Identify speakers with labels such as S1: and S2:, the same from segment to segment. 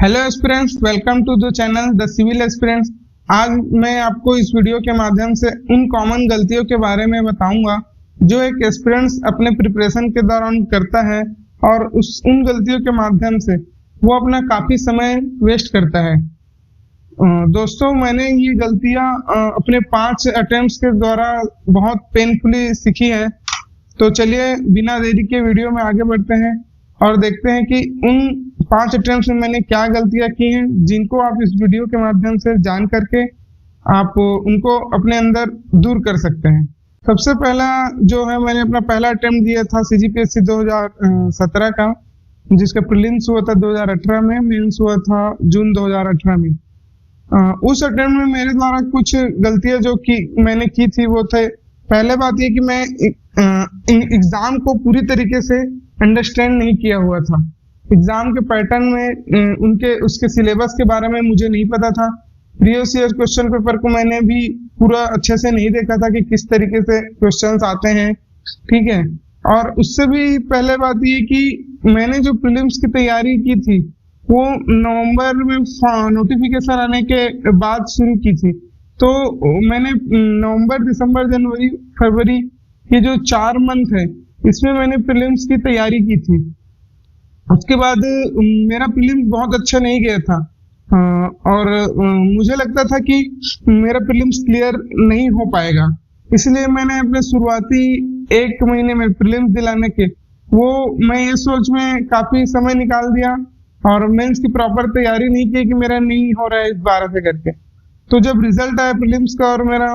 S1: Hello aspirants, welcome to the channel the civil aspirants. आज मैं आपको इस वीडियो के माध्यम से उन कॉमन गलतियों के बारे में बताऊंगा जो एक एस्पिरेंट्स अपने प्रिपरेशन के दौरान करता है और उन गलतियों के माध्यम से वो अपना काफी समय वेस्ट करता है। दोस्तों, मैंने ये गलतियां अपने 5 अटेम्प्ट्स के द्वारा बहुत पेनफुली सीखी है। तो चलिए बिना देरी के वीडियो में आगे बढ़ते हैं और देखते हैं कि उन 5 अटेम्प्ट्स में मैंने क्या गलतियां की हैं जिनको आप इस वीडियो के माध्यम से जान करके आप उनको अपने अंदर दूर कर सकते हैं। सबसे पहला जो है, मैंने अपना पहला अटेम्प्ट दिया था CGPSC 2017 का, जिसका प्रीलिम्स हुआ था 2018 में, मेंस हुआ था जून 2018 में। उस अटेम्प्ट में मेरे द्वारा कुछ गलतियां जो कि मैंने की थी वो थे, पहले बात ये कि मैं एग्जाम को पूरी तरीके से अंडरस्टैंड नहीं किया हुआ था। एग्जाम के पैटर्न में उसके सिलेबस के बारे में मुझे नहीं पता था। प्रीवियस ईयर क्वेश्चन पेपर को मैंने भी पूरा अच्छे से नहीं देखा था कि किस तरीके से क्वेश्चंस आते हैं, ठीक है। और उससे भी पहले बात ये कि मैंने जो प्रीलिम्स की तैयारी की थी वो नवंबर में नोटिफिकेशन आने के बाद शुरू की थी। तो मैंने नवंबर, दिसंबर, जनवरी, फरवरी, ये जो 4 मंथ है इसमें मैंने प्रीलिम्स की तैयारी की थी। उसके बाद मेरा प्रीलिम्स बहुत अच्छा नहीं गया था और मुझे लगता था कि मेरा प्रीलिम्स क्लियर नहीं हो पाएगा। इसलिए मैंने अपने शुरुआती 1 महीने में प्रीलिम्स दिलाने के मैं ये सोच में काफी समय निकाल दिया और मेंस की प्रॉपर तैयारी नहीं की कि मेरा नहीं हो रहा है इस बार से करके। तो जब रिजल्ट आया प्रीलिम्स का और मेरा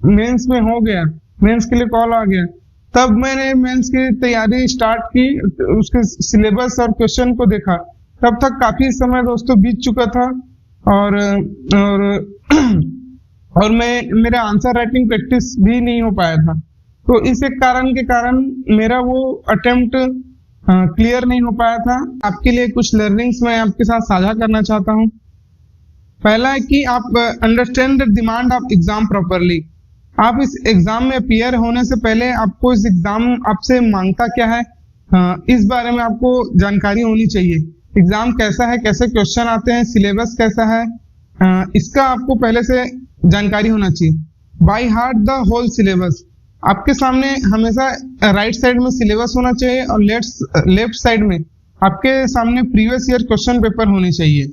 S1: मेंस में हो गया, मेंस के लिए कॉल आ गया, तब मैंने मेंस की तैयारी स्टार्ट की। उसके सिलेबस और क्वेश्चन को देखा, तब तक काफी समय दोस्तों बीत चुका था और मेरा आंसर राइटिंग प्रैक्टिस भी नहीं हो पाया था। तो इस एक कारण के कारण मेरा वो अटेम्प्ट क्लियर नहीं हो पाया था। आपके लिए कुछ लर्निंग्स मैं आपके साथ साझा करना चाहता हूँ। पहला है कि आप understand the demand of exam properly. आप इस एग्जाम में अपीयर होने से पहले आपको इस एग्जाम आपसे मांगता क्या है, इस बारे में आपको जानकारी होनी चाहिए। एग्जाम कैसा है, कैसे क्वेश्चन आते हैं, सिलेबस कैसा है, इसका आपको पहले से जानकारी होना चाहिए। By heart the whole syllabus. आपके सामने हमेशा राइट साइड में सिलेबस होना चाहिए और लेफ्ट साइड में आपके सामने प्रीवियस ईयर क्वेश्चन पेपर होने चाहिए।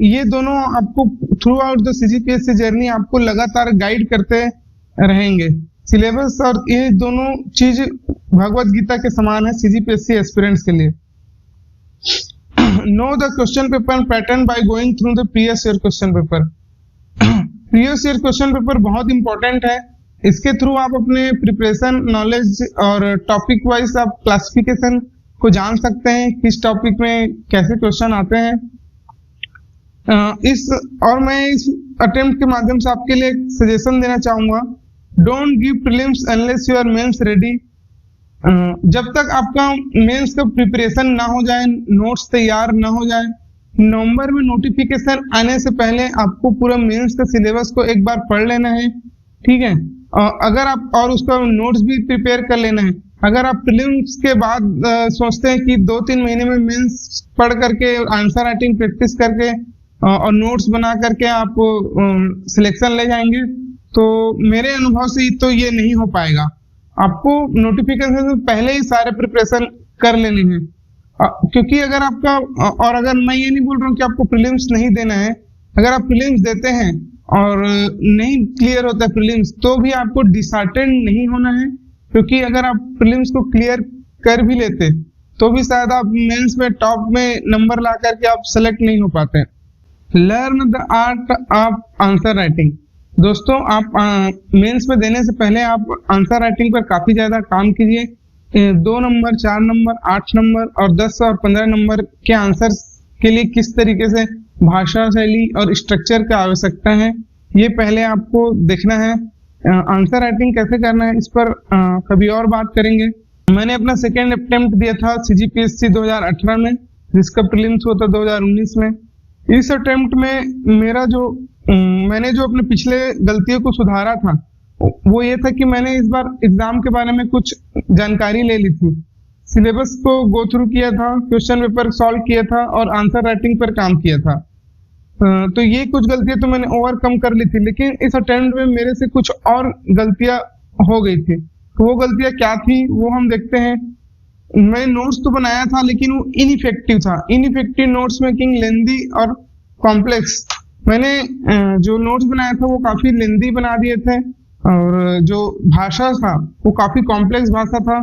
S1: ये दोनों आपको through out the CGPSC journey आपको लगातार गाइड करते रहेंगे। सिलेबस और ये दोनों चीज भगवत गीता के समान है CGPSC एस्पिरेंट्स के लिए। Know the question paper pattern by going through the previous year question paper. Previous year question paper बहुत इंपॉर्टेंट है। इसके थ्रू आप अपने प्रिपरेशन, नॉलेज और टॉपिक वाइज आप क्लासिफिकेशन को जान सकते हैं, किस टॉपिक में कैसे क्वेश्चन आते हैं। मैं इस अटेम्प्ट के माध्यम से आपके लिए सजेशन देना चाहूंगा, don't give prelims unless you are mains ready. जब तक आपका मेंस का प्रिपरेशन ना हो जाए, नोट्स तैयार ना हो जाए, नवंबर में नोटिफिकेशन आने से पहले आपको पूरा मेंस का सिलेबस को एक बार पढ़ लेना है, ठीक है। अगर आप और उसका नोट्स भी प्रिपेयर कर लेना है। अगर आप प्रीलिम्स के बाद सोचते हैं कि 2-3 महीने में मेंस पढ़ करके, आंसर राइटिंग प्रैक्टिस करके और नोट्स बना करके आप सिलेक्शन ले जाएंगे, तो मेरे अनुभव से तो ये नहीं हो पाएगा। आपको नोटिफिकेशन से पहले ही सारे प्रिपरेशन कर लेने हैं, क्योंकि अगर मैं ये नहीं बोल रहा हूँ कि आपको प्रीलिम्स नहीं देना है। अगर आप प्रीलिम्स देते हैं और नहीं क्लियर होता है प्रीलिम्स, तो भी आपको डिसहार्टेंड नहीं होना है, क्योंकि अगर आप प्रीलिम्स को क्लियर कर भी लेते तो भी शायद आप मेंस में टॉप में नंबर ला करके आप सेलेक्ट नहीं हो पाते। Learn the art of answer writing. दोस्तों, आप मेंस में देने से पहले आप आंसर राइटिंग पर काफी ज्यादा काम कीजिए। 2 नंबर, 4 नंबर, 8 नंबर और 10 और 15 नंबर के आंसर के लिए किस तरीके से भाषा शैली और स्ट्रक्चर की आवश्यकता है, ये पहले आपको देखना है। आंसर राइटिंग कैसे करना है इस पर कभी और बात करेंगे। मैंने अपना सेकेंड अटेम्प्ट दिया था CGPSC 2018 में, जिसका प्रीलिम्स हुआ था 2019 में। इस अटेम्प्ट में मैंने जो अपने पिछले गलतियों को सुधारा था वो ये था कि मैंने इस बार एग्जाम के बारे में कुछ जानकारी ले ली थी। सिलेबस को गो थ्रू किया था, क्वेश्चन पेपर सॉल्व किया था और आंसर राइटिंग पर काम किया था। तो ये कुछ गलतियां तो मैंने ओवरकम कर ली थी, लेकिन इस अटेम्प्ट में मेरे से कुछ और गलतियां हो गई थी। तो वो गलतियां क्या थी वो हम देखते हैं। मैं नोट्स तो बनाया था लेकिन वो इनइफेक्टिव था। इनइफेक्टिव नोट्स मेकिंग, लेंदी और कॉम्प्लेक्स। मैंने जो नोट्स बनाया था वो काफी लेंदी बना दिए थे और जो भाषा था वो काफी कॉम्प्लेक्स भाषा था,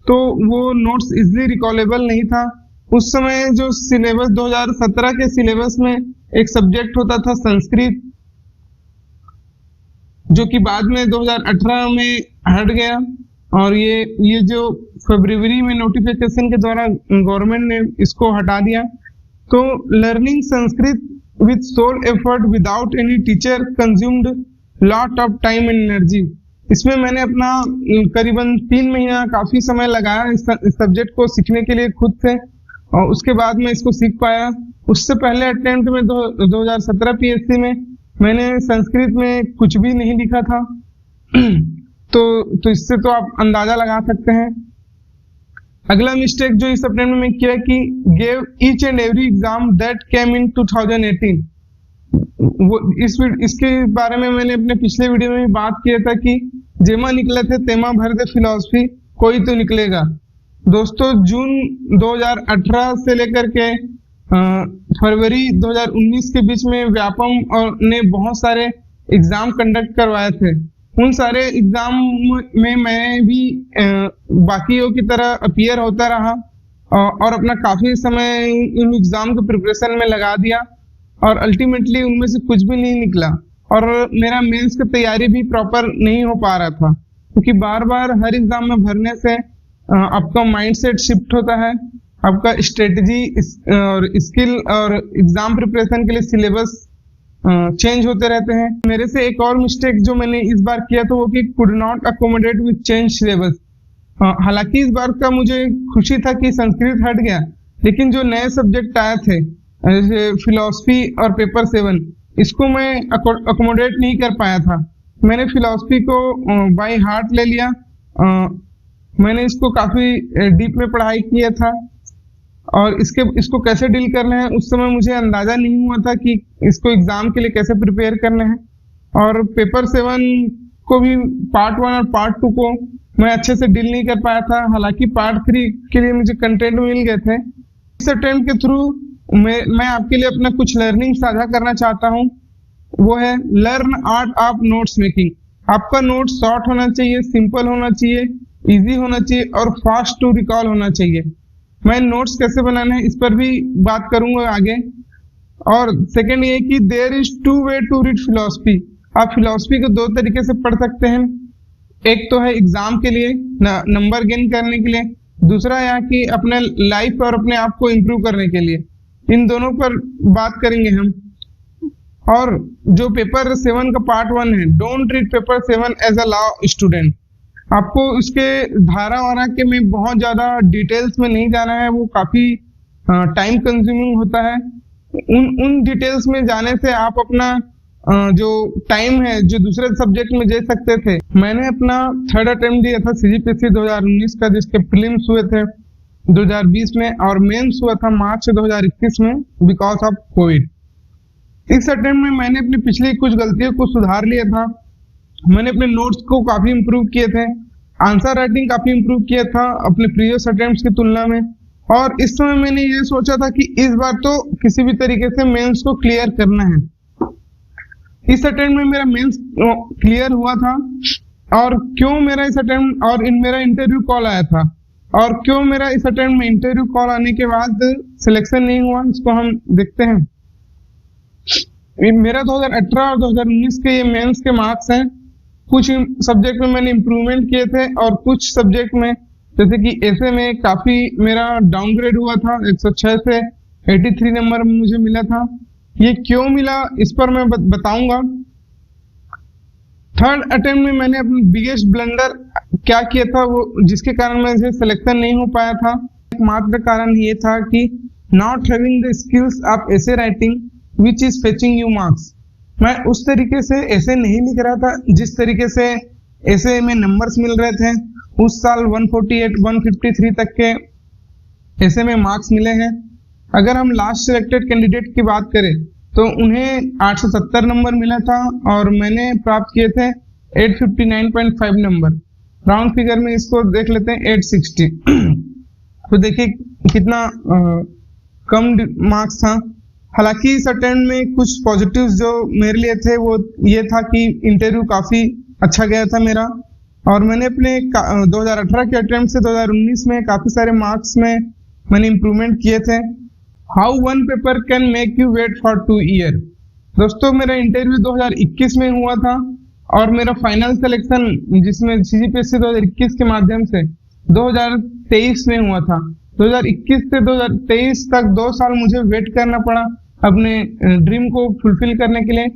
S1: तो वो नोट्स इजिली रिकॉलेबल नहीं था। उस समय जो सिलेबस 2017 के सिलेबस में एक सब्जेक्ट होता था संस्कृत, जो कि बाद में 2018 में हट गया और ये जो फरवरी में नोटिफिकेशन के द्वारा गवर्नमेंट ने इसको हटा दिया। तो learning Sanskrit with sole effort without any teacher consumed lot of time and energy. इसमें मैंने अपना करीबन 3 महीना काफी समय लगाया इस सब्जेक्ट को सीखने के लिए खुद से, और उसके बाद मैं इसको सीख पाया। उससे पहले अटेम्प्ट में 2017 पीएससी में मैंने संस्कृत में कुछ भी नहीं लिखा था। तो इससे तो आप अंदाजा लगा सकते हैं। अगला मिस्टेक जो इस अटेम्प्ट में किया कि gave each and every exam that came in 2018। वो इसके बारे में मैंने अपने पिछले वीडियो में भी बात किया था कि जेमा निकले थे तेमा भर दे फिलॉसफी, कोई तो निकलेगा। दोस्तों, जून 2018 से लेकर के फरवरी 2019 के बीच में व्यापम और ने बहुत सारे एग्जाम कंडक्ट करवाए थे। उन सारे एग्जाम में मैं भी बाकियों की तरह अपीयर होता रहा और अपना काफी समय इन एग्जाम के प्रिपरेशन में लगा दिया और अल्टीमेटली उनमें से कुछ भी नहीं निकला और मेरा मेंस की तैयारी भी प्रॉपर नहीं हो पा रहा था, क्योंकि बार बार हर एग्जाम में भरने से आपका माइंडसेट शिफ्ट होता है, आपका स्ट्रेटजी और स्किल और एग्जाम प्रिपरेशन के लिए सिलेबस चेंज होते रहते हैं। मेरे से एक और मिस्टेक जो मैंने इस बार किया था वो कि could not accommodate with change syllabus. हालांकि इस बार का मुझे खुशी था कि संस्कृत हट गया, लेकिन जो नए सब्जेक्ट आए थे जैसे फिलॉसफी और पेपर 7, इसको मैं अकोमोडेट नहीं कर पाया था। मैंने फिलॉसफी को बाय हार्ट ले लिया। मैंने इसको काफी डीप में पढ़ाई किया था और इसको कैसे डील करना है उस समय मुझे अंदाजा नहीं हुआ था कि इसको एग्जाम के लिए कैसे प्रिपेयर करना है। और पेपर 7 को भी पार्ट 1 और पार्ट 2 को मैं अच्छे से डील नहीं कर पाया था। हालांकि पार्ट 3 के लिए मुझे कंटेंट मिल गए थे। इस अटेम्प्ट के थ्रू मैं आपके लिए अपना कुछ लर्निंग साझा करना चाहता हूँ, वो है learn art of notes making. आपका नोट शॉर्ट होना चाहिए, सिंपल होना चाहिए, इजी होना चाहिए और फास्ट टू रिकॉल होना चाहिए। मैं नोट्स कैसे बनाना है इस पर भी बात करूंगा आगे। और सेकंड ये कि there is 2 way to read philosophy. आप फिलॉसफी को 2 तरीके से पढ़ सकते हैं। एक तो है एग्जाम के लिए, नंबर गेन करने के लिए, दूसरा है कि अपने लाइफ और अपने आप को इम्प्रूव करने के लिए। इन दोनों पर बात करेंगे हम। और जो पेपर 7 का पार्ट 1 है, don't read paper 7 as a law student. आपको उसके धारा वारा के में बहुत ज्यादा डिटेल्स में नहीं जाना है, वो काफी टाइम कंज्यूमिंग होता है। उन डिटेल्स में जाने से आप अपना जो टाइम है जो दूसरे सब्जेक्ट में दे सकते थे। मैंने अपना 3rd अटेम्प्ट दिया था सीजीपीएससी 2019 का, जिसके प्रीलिम्स हुए थे 2020 में और मेंस हुआ था मार्च 2021 में बिकॉज ऑफ कोविड। इस अटेम्प्ट में मैंने अपनी पिछली कुछ गलतियों को सुधार लिया था। मैंने अपने नोट्स को काफी इंप्रूव किए थे, आंसर राइटिंग काफी इंप्रूव किया था अपने प्रीवियस अटेम्प्ट्स की तुलना में। और इस समय मैंने ये सोचा था कि इस बार तो किसी भी तरीके से मेंस को क्लियर करना है। इस अटेम्प्ट में मेरा मेंस क्लियर हुआ था। और क्यों मेरा इस अटेम्प्ट और मेरा इंटरव्यू कॉल आया था, और क्यों मेरा इस अटेम्प्ट में इंटरव्यू कॉल आने के बाद सिलेक्शन नहीं हुआ, इसको हम देखते हैं। मेरा 2018 और 2019 के ये मेंस के मार्क्स हैं। कुछ सब्जेक्ट में मैंने इम्प्रूवमेंट किए थे और कुछ सब्जेक्ट में जैसे कि ऐसे में काफी मेरा डाउनग्रेड हुआ था, 106 से 83 नंबर मुझे मिला था। ये क्यों मिला इस पर मैं बताऊंगा। 3rd अटेम्प्ट में मैंने अपनी बिगेस्ट ब्लंडर क्या किया था, वो जिसके कारण मुझे सिलेक्शन नहीं हो पाया था। एकमात्र कारण ये था कि not having the skills of essay writing which is fetching you marks. मैं उस तरीके से ऐसे नहीं लिख रहा था जिस तरीके से ऐसे में नंबर्स मिल रहे थे। उस साल 148 153 तक के ऐसे में मार्क्स मिले हैं। अगर हम लास्ट सिलेक्टेड कैंडिडेट की बात करें तो उन्हें 870 नंबर मिला था और मैंने प्राप्त किए थे 859.5 नंबर। राउंड फिगर में इसको देख लेते हैं 860। तो देखिए कितना कम मार्क्स था। हालांकि इस अटेम्प्ट में कुछ पॉजिटिव्स जो मेरे लिए थे वो ये था कि इंटरव्यू काफी अच्छा गया था मेरा, और मैंने अपने 2018 के अटेम्प्ट से 2019 में काफी सारे मार्क्स में मैंने इम्प्रूवमेंट किए थे। How one paper can make you wait for 2 year. दोस्तों मेरा इंटरव्यू 2021 में हुआ था और मेरा फाइनल सिलेक्शन जिसमें CGPSC 2021 के माध्यम से 2023 में हुआ था। 2021 से 2023 तक 2 साल मुझे वेट करना पड़ा अपने ड्रीम को फुलफिल करने के लिए।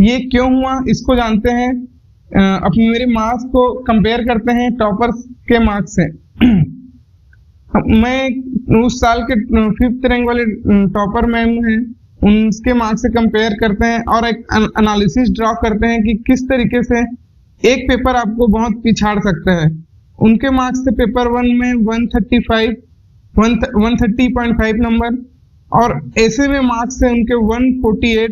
S1: ये क्यों हुआ इसको जानते हैं। अपने मेरे मार्क्स को कंपेयर करते हैं टॉपर्स के मार्क्स से। मैं उस साल के 5th रैंक वाले टॉपर मैम हैं उनके मार्क्स से कंपेयर करते हैं और एक एनालिसिस ड्रॉ करते हैं कि किस तरीके से एक पेपर आपको बहुत पिछाड़ सकता है। उनके मार्क्स थे पेपर 1 में 130.5 नंबर और ऐसे में मार्क्स थे उनके 148,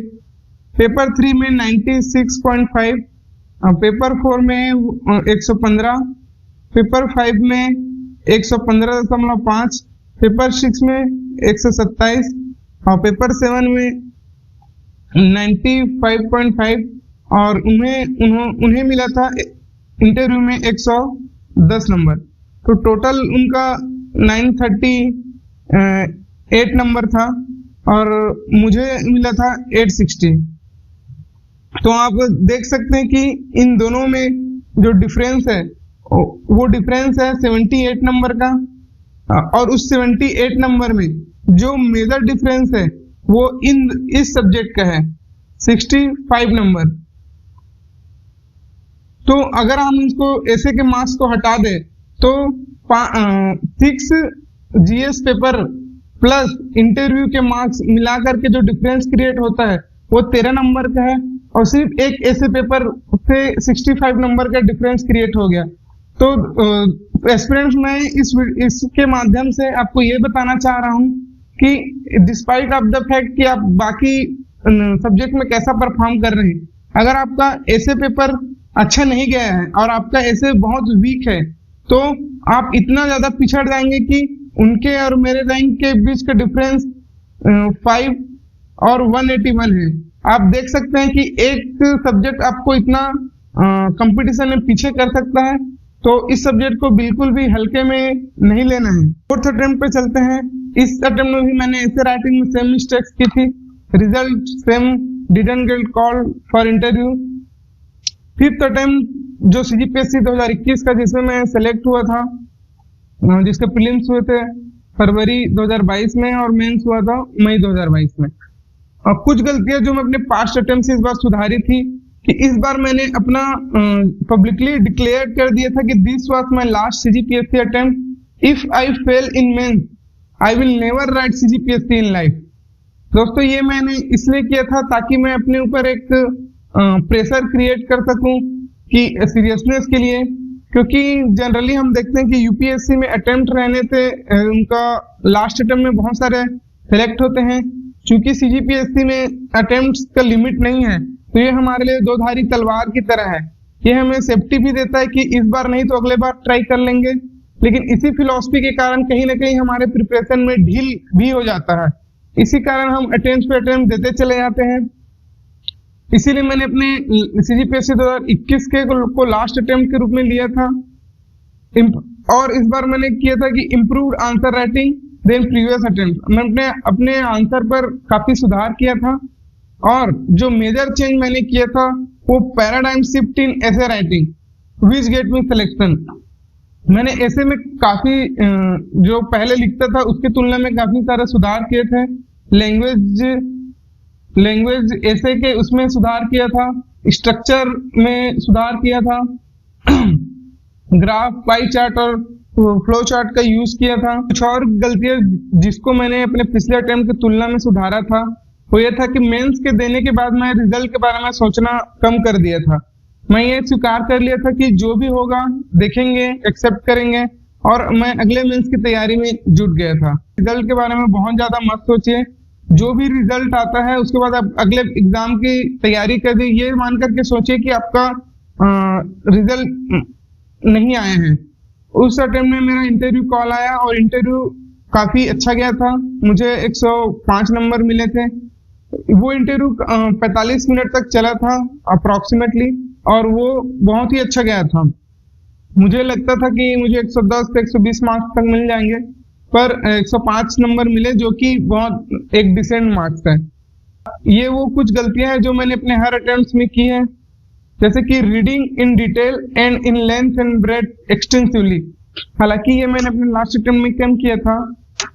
S1: पेपर 3 में 96.5, पेपर 4 में 115, पेपर 5 में 115.5, पेपर 6 में 127 और पेपर 7 में 95.5 और उन्हें मिला था इंटरव्यू में 110 नंबर। तो टोटल उनका 938 नंबर था और मुझे मिला था 860। तो आप देख सकते हैं कि इन दोनों में जो डिफरेंस है वो डिफरेंस है 78 नंबर का, और उस 78 नंबर में जो मेजर डिफरेंस है वो इस सब्जेक्ट का है 65 नंबर। तो अगर हम इसको ऐसे के मार्क्स को हटा दें तो 6 GS पेपर प्लस इंटरव्यू के मार्क्स मिलाकर के जो डिफरेंस क्रिएट होता है वो 13 नंबर का है, और सिर्फ एक ऐसे पेपर से 65 नंबर का डिफरेंस क्रिएट हो गया। तो एस्पिरेंट्स मैं इसके माध्यम से आपको ये बताना चाह रहा हूँ कि डिस्पाइट ऑफ द फैक्ट कि आप बाकी सब्जेक्ट में कैसा परफॉर्म कर रहे हैं, अगर आपका ऐसे पेपर अच्छा नहीं गया है और आपका ऐसे बहुत वीक है तो आप इतना ज्यादा पिछड़ जाएंगे कि उनके और मेरे रैंक के बीच का डिफरेंस 5 और 181 है। आप देख सकते हैं कि एक सब्जेक्ट आपको इतना कंपटीशन में पीछे कर सकता है, तो इस सब्जेक्ट को बिल्कुल भी हल्के में नहीं लेना है। 4th अटेम्प्ट पे चलते हैं। इस अटेम्प्ट में भी मैंने ऐसे राइटिंग में सेम मिस्टेक्स की थी। Result same, didn't get call for interview. 5th attempt जो CGPSC 2021 का जिसमें मैं सेलेक्ट हुआ था, जिसके प्रीलिम्स हुए थे फरवरी 2022 में और मेंस हुआ था मई 2022 में। और कुछ गलतियां जो मैं अपने पास्ट अटेम्प्ट से इस बार सुधारी थी कि इस बार मैंने अपना पब्लिकली डिक्लेयर कर दिया था कि this was my last CGPSC attempt. If I fail in mains I will never write CGPSC in life. दोस्तों ये मैंने इसलिए किया था ताकि मैं अपने ऊपर एक प्रेशर क्रिएट कर सकूं कि सीरियसनेस के लिए, क्योंकि जनरली हम देखते हैं कि UPSC में अटेम्प्ट रहने से उनका लास्ट अटेम्प्ट में बहुत सारे सेलेक्ट होते हैं। चूंकि CGPSC में अटेम्प्ट्स का लिमिट नहीं है तो ये हमारे लिए दो धारी तलवार की तरह है। ये हमें सेफ्टी भी देता है कि इस बार नहीं तो अगले बार ट्राई कर लेंगे, लेकिन इसी फिलॉसफी के कारण कहीं ना कहीं हमारे प्रिपरेशन में ढील भी हो जाता है। इसी कारण हम अटेम्प्ट पे अटेम्प्ट देते चले जाते हैं। इसीलिए मैंने अपने CGPSC 2021 के को लास्ट अटेम्प्ट के रूप में लिया था, और इस बार मैंने किया था कि improved answer writing than previous attempt. मैं अपने आंसर पर काफी सुधार किया था, और जो मेजर चेंज मैंने किया था वो पैराडाइम शिफ्ट इन ऐसे writing which get me selection. मैंने ऐसे में काफी जो पहले लिखता था उसकी तुलना में काफी सारे सुधार किए थे। लैंग्वेज ऐसे के उसमें सुधार किया था, स्ट्रक्चर में सुधार किया था, ग्राफ, पाई चार्ट और फ्लो चार्ट का यूज किया था। कुछ और गलतियां जिसको मैंने अपने पिछले अटेम्प्ट की तुलना में सुधारा था वो ये था कि मेंस के देने के बाद मैं रिजल्ट के बारे में सोचना कम कर दिया था। मैं ये स्वीकार कर लिया था कि जो भी होगा देखेंगे, एक्सेप्ट करेंगे, और मैं अगले मेंस की तैयारी में जुट गया था। रिजल्ट के बारे में बहुत ज्यादा मत सोचिए, जो भी रिजल्ट आता है उसके बाद आप अगले एग्जाम की तैयारी कर दी, ये मान करके सोचिए कि आपका रिजल्ट नहीं आया है। उस अटेम्प्ट में मेरा इंटरव्यू कॉल आया और इंटरव्यू काफी अच्छा गया था, मुझे 105 नंबर मिले थे। वो इंटरव्यू 45 मिनट तक चला था अप्रोक्सीमेटली, और वो बहुत ही अच्छा गया था। मुझे लगता था कि मुझे 110 से 120 मार्क्स तक मिल जाएंगे, पर 105 नंबर मिले, जो कि बहुत एक डिसेंट मार्क्स है। ये वो कुछ गलतियां हैं जो मैंने अपने हर अटेम्प्ट में की है, जैसे कि reading in detail and in length and breadth extensively. हालांकि ये मैंने अपने लास्ट अटेम्प्ट में कम किया था।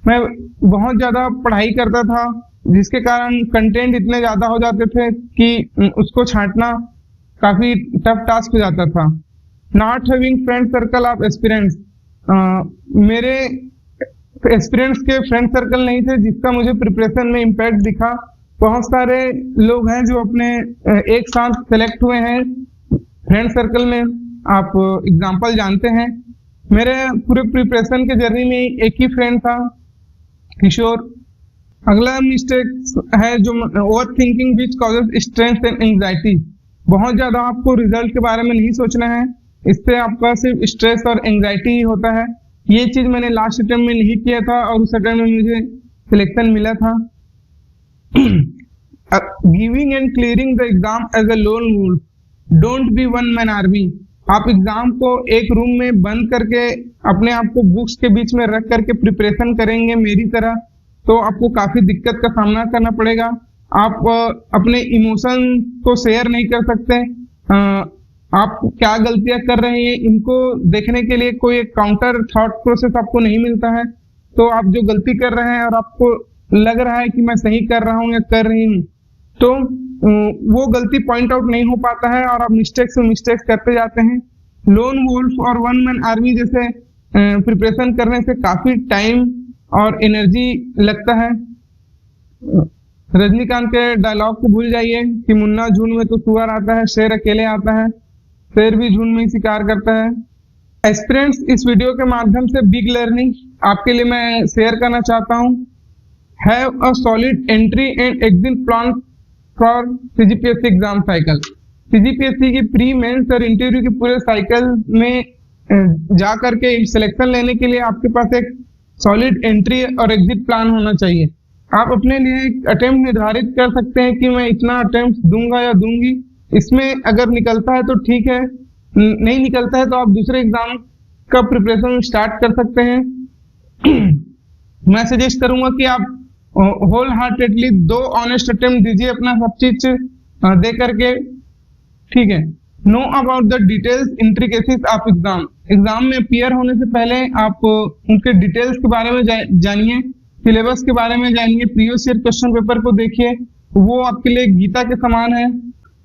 S1: मैं बहुत ज्यादा पढ़ाई करता था, जिसके कारण कंटेंट इतने ज्यादा हो जाते थे कि उसको छांटना काफी टफ टास्क हो जाता था। Not having friend circle of aspirants, मेरे एस्पिरेंट्स के फ्रेंड सर्कल नहीं थे, जिसका मुझे प्रिपरेशन में इम्पैक्ट दिखा। बहुत सारे लोग हैं जो अपने एक साथ सेलेक्ट हुए हैं फ्रेंड सर्कल में, आप एग्जांपल जानते हैं। मेरे पूरे प्रिपरेशन के जर्नी में एक ही फ्रेंड था, किशोर। अगला मिस्टेक है जो over thinking which causes stress and anxiety. बहुत ज्यादा आपको रिजल्ट के बारे में नहीं सोचना है, इससे आपका सिर्फ स्ट्रेस और एंजाइटी ही होता है। ये चीज मैंने लास्ट अटेम्प्ट में नहीं किया था और उस अटेम्प्ट में मुझे सिलेक्शन मिला था। Giving and clearing the exam as a lone wolf, don't be one man army. आप एग्जाम को एक रूम में बंद करके अपने आप को बुक्स के बीच में रख करके प्रिपरेशन करेंगे मेरी तरह, तो आपको काफी दिक्कत का सामना करना पड़ेगा। आप अपने इमोशन को शेयर नहीं कर सकते। आप क्या गलतियां कर रहे हैं इनको देखने के लिए कोई काउंटर थॉट प्रोसेस आपको नहीं मिलता है। तो आप जो गलती कर रहे हैं और आपको लग रहा है कि मैं सही कर रहा हूं या कर रही हूं, तो वो गलती पॉइंट आउट नहीं हो पाता है और आप मिस्टेक्स करते जाते हैं। लोन वुल्फ और वन मैन आर्मी जैसे प्रिपरेशन करने से काफी टाइम और एनर्जी लगता है। रजनीकांत के डायलॉग को भूल जाइए कि मुन्ना झुंड में तो सुअर आता है, शेर अकेले आता है, शेर भी झुंड में ही शिकार करता है। एस्पिरेंट्स, इस वीडियो के माध्यम से बिग लर्निंग आपके लिए मैं शेयर करना चाहता हूँ। Have a solid entry and exit plan for CGPSC exam cycle. CGPSC की प्री मेंस और इंटरव्यू के पूरे साइकिल में जा करके सिलेक्शन लेने के लिए आपके पास एक सॉलिड एंट्री और एग्जिट प्लान होना चाहिए। आप अपने लिए एक अटेम्प्ट निर्धारित कर सकते हैं कि मैं इतना अटेम्प्ट दूंगा या दूंगी, इसमें अगर निकलता है तो ठीक है, नहीं निकलता है तो आप दूसरे एग्जाम का प्रिपरेशन स्टार्ट कर सकते हैं। मैं सजेस्ट करूंगा कि आप होल हार्टेडली 2 ऑनेस्ट अटेम्प्ट दीजिए, अपना सब चीज दे करके, ठीक है। Know about the details intricacies of exam. Exam में अपीयर होने से पहले आप उनके डिटेल्स के बारे में जानिए, सिलेबस के बारे में जानिए, प्रीवियस ईयर क्वेश्चन पेपर को देखिए, वो आपके लिए गीता के समान है।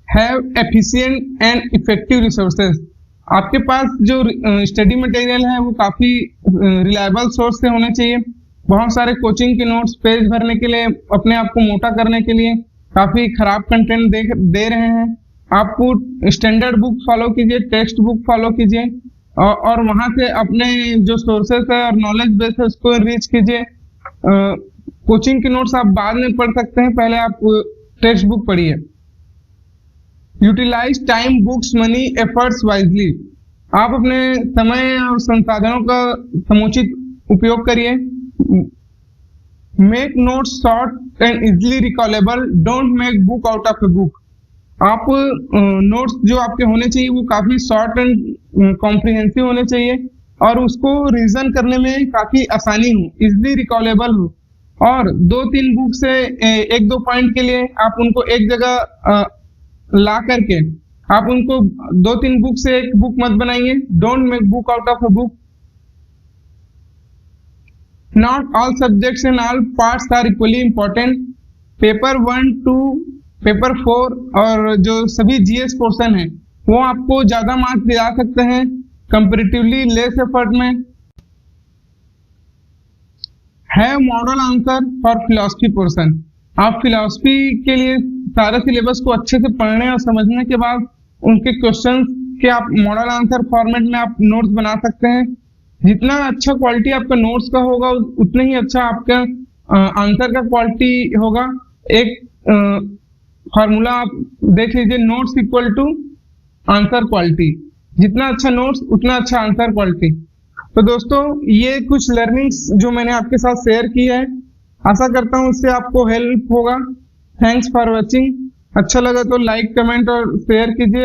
S1: Have efficient and effective resources. आपके पास जो स्टडी मटेरियल है वो काफी रिलायबल सोर्स से होने चाहिए। बहुत सारे कोचिंग के नोट्स पेज भरने के लिए, अपने आप को मोटा करने के लिए काफी खराब कंटेंट दे रहे हैं। आपको स्टैंडर्ड बुक फॉलो कीजिए, टेक्स्ट बुक फॉलो कीजिए और वहां से अपने जो सोर्सेस है और नॉलेज बेस है उसको रीच कीजिए। कोचिंग के नोट्स आप बाद में पढ़ सकते हैं, पहले आप टेक्स्ट बुक पढ़िए। Utilise time, books, money, efforts wisely. आप अपने समय और संसाधनों का समुचित उपयोग करिए। Make notes short and easily recallable, don't make book out of a book. आप नोट्स जो आपके होने चाहिए वो काफी शॉर्ट एंड कॉम्प्रिहेंसिव होने चाहिए और उसको रिवीजन करने में काफी आसानी हो, इजिली रिकॉलेबल हो। और 2-3 बुक से 1-2 पॉइंट के लिए आप उनको एक जगह ला करके आप उनको 2-3 बुक से एक बुक मत बनाइए। Don't make book out of a book. Not all subjects and all parts are equally important. Paper 1, 2, paper 4 और जो सभी जीएस पोर्शन है वो आपको ज्यादा मार्क्स दिला सकते हैं कंपेरेटिवली लेस एफर्ट में। है model answer for philosophy portion. आप फिलॉसफी के लिए सारे सिलेबस को अच्छे से पढ़ने और समझने के बाद उनके क्वेश्चंस के आप मॉडल आंसर फॉर्मेट में आप नोट्स बना सकते हैं। जितना अच्छा क्वालिटी आपका नोट्स का होगा उतना ही अच्छा आपका आंसर का क्वालिटी होगा। एक फार्मूला आप देख लीजिए, notes equal to answer quality. जितना अच्छा नोट्स उतना अच्छा आंसर क्वालिटी। तो दोस्तों ये कुछ लर्निंग्स जो मैंने आपके साथ शेयर की है, आशा करता हूँ इससे आपको हेल्प होगा। Thanks for watching. अच्छा लगा तो लाइक, कमेंट और शेयर कीजिए।